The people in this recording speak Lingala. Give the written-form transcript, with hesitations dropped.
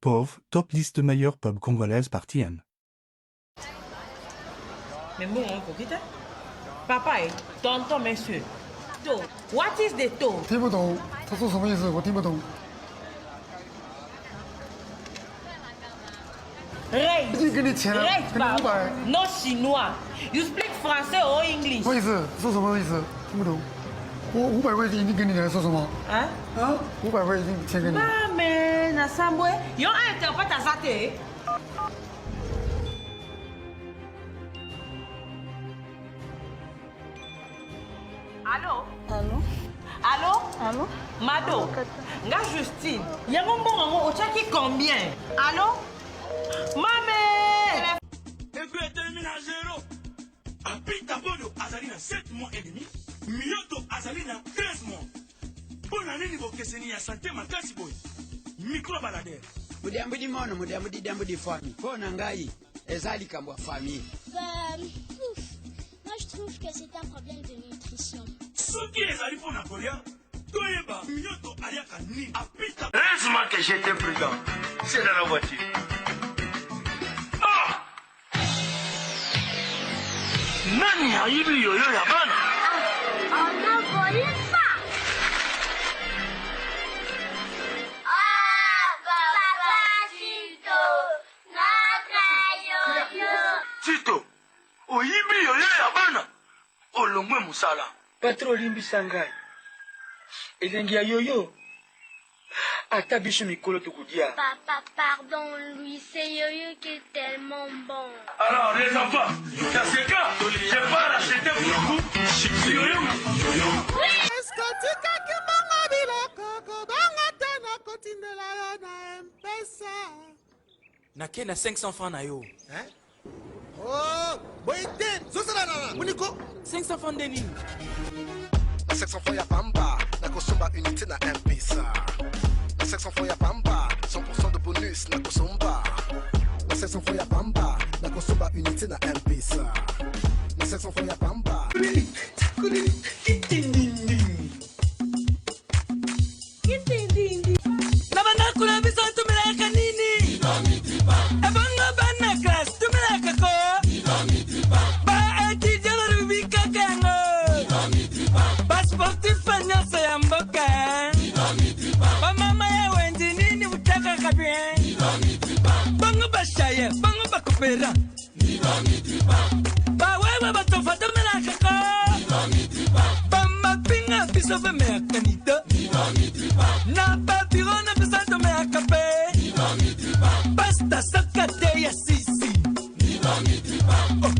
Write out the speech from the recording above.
Pauvre, top liste meilleure pub congolaise par TN. Mais bon, on peut quitter. Papa et tonton, monsieur. To, what is the to? 听不懂，他说什么意思？我听不懂。 Raise. 已经给你钱了， Raise, 给你500。 papa. No chinois. You speak français or English? 什么意思？说什么意思？听不懂。我500块已经给你了，说什么？ Hein? 啊？500块已经钱给你。 Ah, mais, na sambwe, yon a interprète à ça, t'es. Allô? Allô? Allô? Allô? Mado, nga Justine, yango mbongo ochaki combien? Allô? Mamé! Écoute, termine à 0. Apita Bodo azali na 7 mois et demi. Mioto azali na 13 mois. Bonne année niveau keseni ya santé makasi boy. Micro baladère. Mudambu di mono, mudambu di dambu di famille. Pona ngai, ezali kambwa famille. Moi je trouve que c'est un problème de nutrition. Soki ezali pona kolia. Toyeba, Mioto ayaka ni. Apita. Heureusement que j'étais prudent. C'est dans la voiture. Ah! Nani aibi yoyo ya bana? On a volé ça. Ah, papa Tito, notre yo-yo. Tito, oyibi yoyo ya bana? Olongwe musala. Patro limbisa ngai. Elengi ya yoyo. Ata biso mikolo tokudia. Papa, pardon, Louis, c'est yo-yo qui est tellement bon. Alors les enfants, dans ce cas, je pars acheter pour vous. Yoyo. Nakenda 500 francs na yo. Hein? Oh, boyete, zosalana, muniko. 500 francs de nini? Na 500 francs ya pamba, na kosomba unité na M-Pesa. Na 500 francs ya pamba, 100% de bonus na kosomba. Na 500 francs ya pamba, na kosomba unité na M-Pesa. Na 500 francs ya pamba. Nabana kuna biso tumeleka nini? Ebonga bana class tumeleka ko? Ba etija na rubika kango. Ba sportif nyasa ya mboka. Ba mama ya wendi nini utaka kabien? Bongo ba shaye, bongo ba kopera. Ba wewe ba tofa tumeleka ko? Ba mapinga biso be me akanita. Na babiro na bisanto me akape. Basta sakate ya sisi. Oh.